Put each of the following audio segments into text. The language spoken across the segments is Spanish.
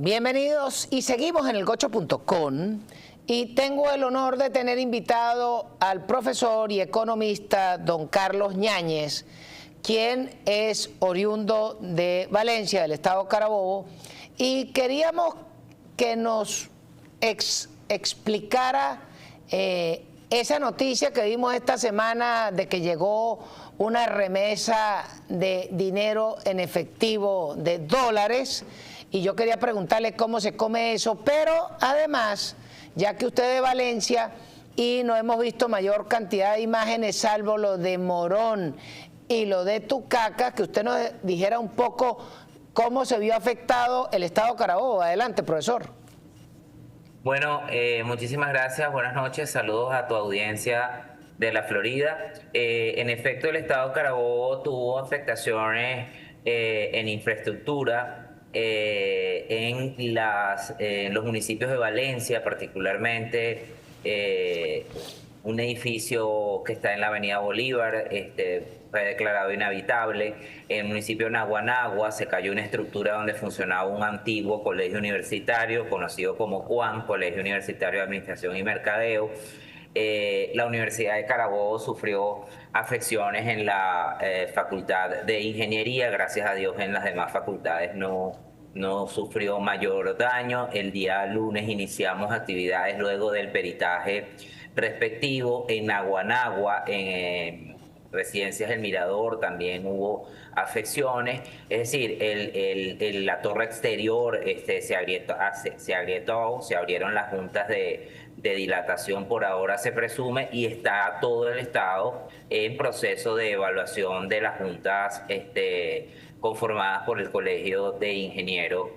Bienvenidos y seguimos en elgocho.com y tengo el honor de tener invitado al profesor y economista don Carlos Ñáñez, quien es oriundo de Valencia, del estado Carabobo, y queríamos que nos explicara esa noticia que vimos esta semana de que llegó una remesa de dinero en efectivo de dólares, y yo quería preguntarle cómo se come eso, pero además, ya que usted es de Valencia y no hemos visto mayor cantidad de imágenes salvo lo de Morón y lo de Tucacas, que usted nos dijera un poco cómo se vio afectado el estado Carabobo. Adelante, profesor. Bueno, muchísimas gracias, buenas noches, saludos a tu audiencia de la Florida. En efecto, el estado Carabobo tuvo afectaciones en infraestructura, en los municipios de Valencia, particularmente un edificio que está en la avenida Bolívar fue declarado inhabitable. En el municipio de Naguanagua se cayó una estructura donde funcionaba un antiguo colegio universitario conocido como CUAM, Colegio Universitario de Administración y Mercadeo. La Universidad de Carabobo sufrió afecciones en la Facultad de Ingeniería. Gracias a Dios en las demás facultades no sufrió mayor daño. El día lunes iniciamos actividades luego del peritaje respectivo. En Naguanagua, en Residencias El Mirador, también hubo afecciones. Es decir, la torre exterior se agrietó, se abrieron las juntas de dilatación, por ahora se presume, y está todo el estado en proceso de evaluación de las juntas conformadas por el Colegio de Ingenieros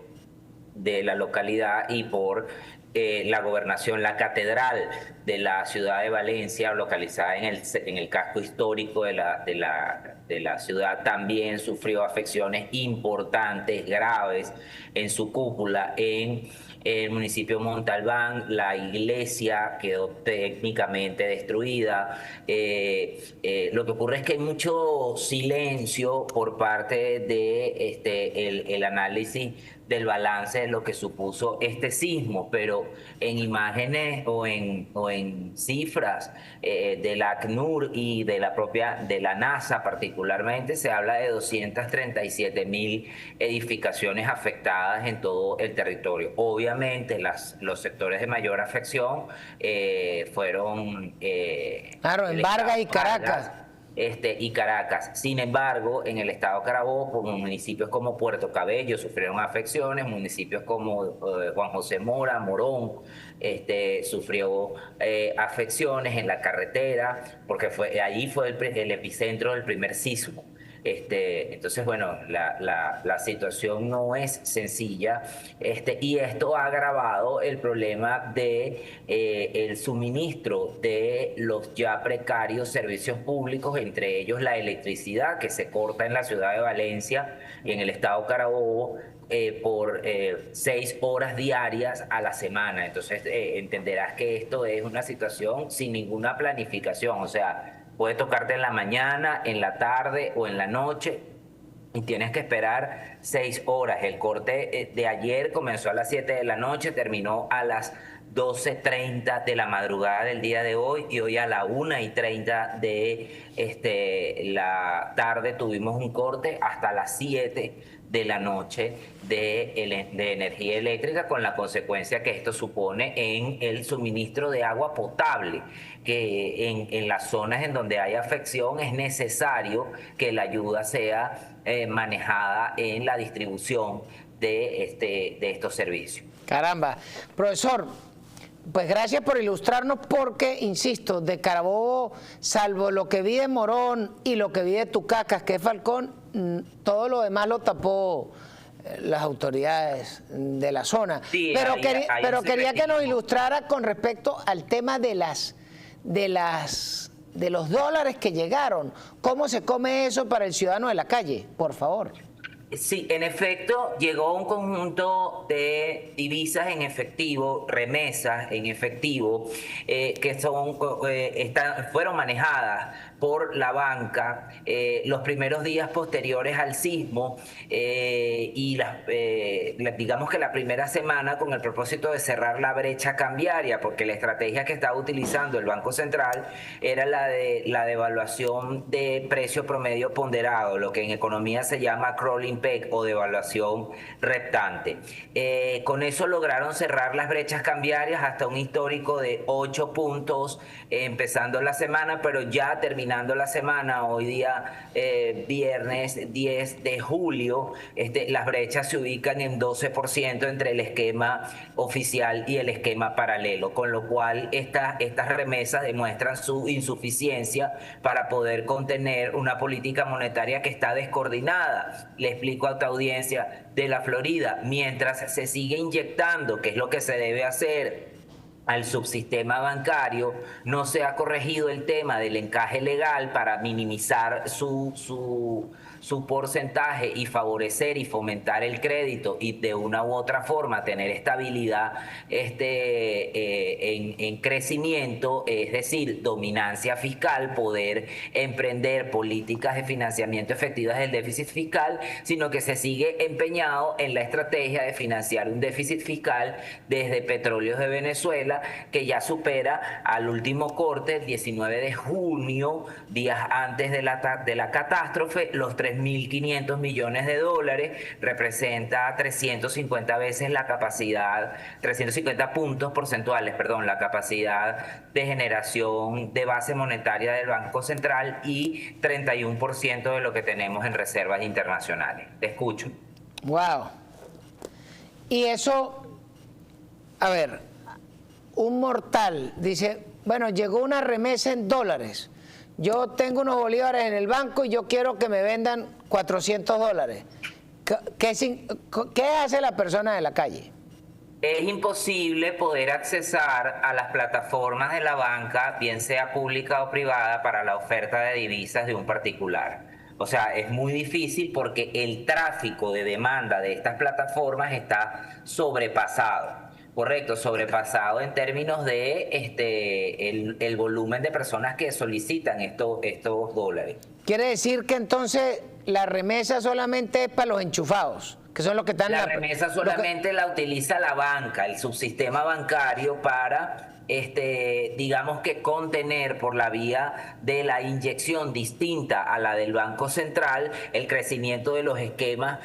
de la localidad y por la gobernación. La catedral de la ciudad de Valencia, localizada en el casco histórico de la ciudad, también sufrió afecciones importantes, graves, en su cúpula. En el municipio de Montalbán, la iglesia quedó técnicamente destruida. Lo que ocurre es que hay mucho silencio por parte de el análisis del balance de lo que supuso este sismo, pero en imágenes o en cifras de la ACNUR y de la NASA particularmente, se habla de 237.000 edificaciones afectadas en todo el territorio. Obviamente los sectores de mayor afección fueron claro, en Vargas y Caracas. Y Caracas. Sin embargo, en el estado Carabobo, municipios como Puerto Cabello sufrieron afecciones, municipios como Juan José Mora, Morón, sufrió afecciones en la carretera, porque allí fue el epicentro del primer sismo. Entonces, bueno, la situación no es sencilla, y esto ha agravado el problema de el suministro de los ya precarios servicios públicos, entre ellos la electricidad, que se corta en la ciudad de Valencia y en el estado Carabobo por 6 horas diarias a la semana. Entonces, entenderás que esto es una situación sin ninguna planificación, o sea, puede tocarte en la mañana, en la tarde o en la noche y tienes que esperar 6 horas. El corte de ayer comenzó a las 7 de la noche, terminó a las 12:30 de la madrugada del día de hoy, y hoy a la 1:30 de la tarde tuvimos un corte hasta las 7 de la noche de energía eléctrica, con la consecuencia que esto supone en el suministro de agua potable, que en las zonas en donde hay afección es necesario que la ayuda sea manejada en la distribución de estos servicios. Caramba, profesor, pues gracias por ilustrarnos, porque, insisto, de Carabobo, salvo lo que vi de Morón y lo que vi de Tucacas, que es Falcón, todo lo demás lo tapó las autoridades de la zona. Sí, pero quería que nos ilustrara con respecto al tema de los dólares que llegaron. ¿Cómo se come eso para el ciudadano de la calle? Por favor. Sí, en efecto, llegó un conjunto de divisas en efectivo, remesas en efectivo, que fueron manejadas por la banca los primeros días posteriores al sismo y digamos que la primera semana con el propósito de cerrar la brecha cambiaria, porque la estrategia que estaba utilizando el Banco Central era la de la devaluación de precio promedio ponderado, lo que en economía se llama crawling peg o devaluación reptante. Con eso lograron cerrar las brechas cambiarias hasta un histórico de 8 puntos empezando la semana, pero ya terminando la semana, hoy día viernes 10 de julio, las brechas se ubican en 12% entre el esquema oficial y el esquema paralelo, con lo cual estas remesas demuestran su insuficiencia para poder contener una política monetaria que está descoordinada. Le explico a tu audiencia de la Florida, mientras se sigue inyectando, que es lo que se debe hacer, al subsistema bancario, no se ha corregido el tema del encaje legal para minimizar su porcentaje y favorecer y fomentar el crédito y de una u otra forma tener estabilidad en crecimiento, es decir, dominancia fiscal, poder emprender políticas de financiamiento efectivas del déficit fiscal, sino que se sigue empeñado en la estrategia de financiar un déficit fiscal desde Petróleos de Venezuela, que ya supera al último corte, el 19 de junio, días antes de la catástrofe, los 3.500 millones de dólares, representa 350 veces la capacidad, 350 puntos porcentuales, perdón, la capacidad de generación de base monetaria del Banco Central y 31% de lo que tenemos en reservas internacionales. Te escucho. Wow. Y eso, a ver, un mortal dice, bueno, llegó una remesa en dólares. Yo tengo unos bolívares en el banco y yo quiero que me vendan $400. ¿Qué hace la persona de la calle? Es imposible poder accesar a las plataformas de la banca, bien sea pública o privada, para la oferta de divisas de un particular. O sea, es muy difícil porque el tráfico de demanda de estas plataformas está sobrepasado. Correcto, sobrepasado en términos de el volumen de personas que solicitan estos dólares. Quiere decir que entonces la remesa solamente es para los enchufados, que son los que están... La remesa solamente la utiliza la banca, el subsistema bancario, para digamos que contener por la vía de la inyección distinta a la del Banco Central el crecimiento de los esquemas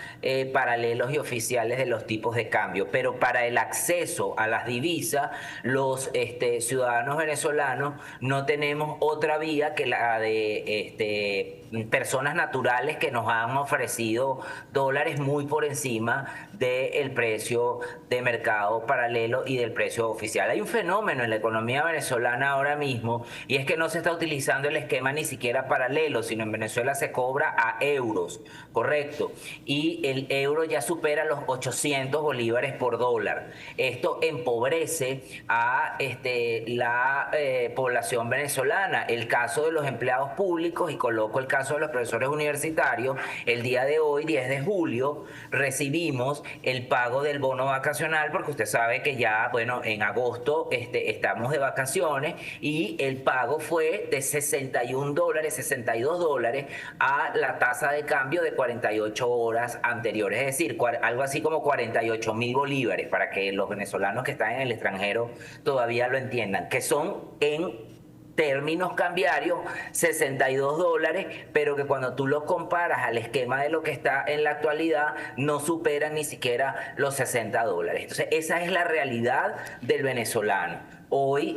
paralelos y oficiales de los tipos de cambio. Pero para el acceso a las divisas, los ciudadanos venezolanos no tenemos otra vía que la de personas naturales que nos han ofrecido dólares muy por encima del precio de mercado paralelo y del precio oficial. Hay un fenómeno en la economía venezolana ahora mismo, y es que no se está utilizando el esquema ni siquiera paralelo, sino en Venezuela se cobra a euros, correcto, y el euro ya supera los 800 bolívares por dólar. Esto empobrece a la población venezolana. El caso de los empleados públicos, y coloco el caso de los profesores universitarios, el día de hoy, 10 de julio, recibimos el pago del bono vacacional, porque usted sabe que ya, bueno, en agosto estamos de vacaciones, y el pago fue de $61, 62 dólares a la tasa de cambio de 48 horas anteriores, es decir, algo así como 48.000 bolívares, para que los venezolanos que están en el extranjero todavía lo entiendan, que son en términos cambiarios 62 dólares, pero que cuando tú lo comparas al esquema de lo que está en la actualidad, no superan ni siquiera los 60 dólares. Entonces, esa es la realidad del venezolano. Hoy,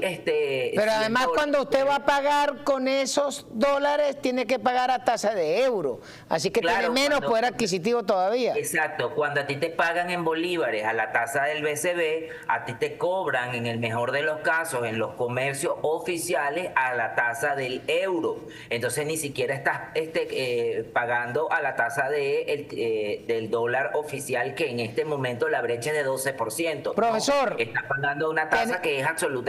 pero además cuando usted va a pagar con esos dólares, tiene que pagar a tasa de euro, así que claro, tiene menos poder adquisitivo todavía. Exacto, cuando a ti te pagan en bolívares a la tasa del BCB, a ti te cobran, en el mejor de los casos, en los comercios oficiales, a la tasa del euro. Entonces ni siquiera estás pagando a la tasa del dólar oficial, que en este momento la brecha es de 12%. Profesor, no, estás pagando una tasa que es absolutamente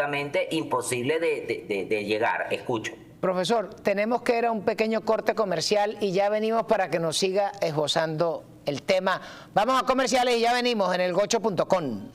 imposible de llegar. Escucho. Profesor, tenemos que ir a un pequeño corte comercial y ya venimos para que nos siga esbozando el tema. Vamos a comerciales y ya venimos en elgocho.com.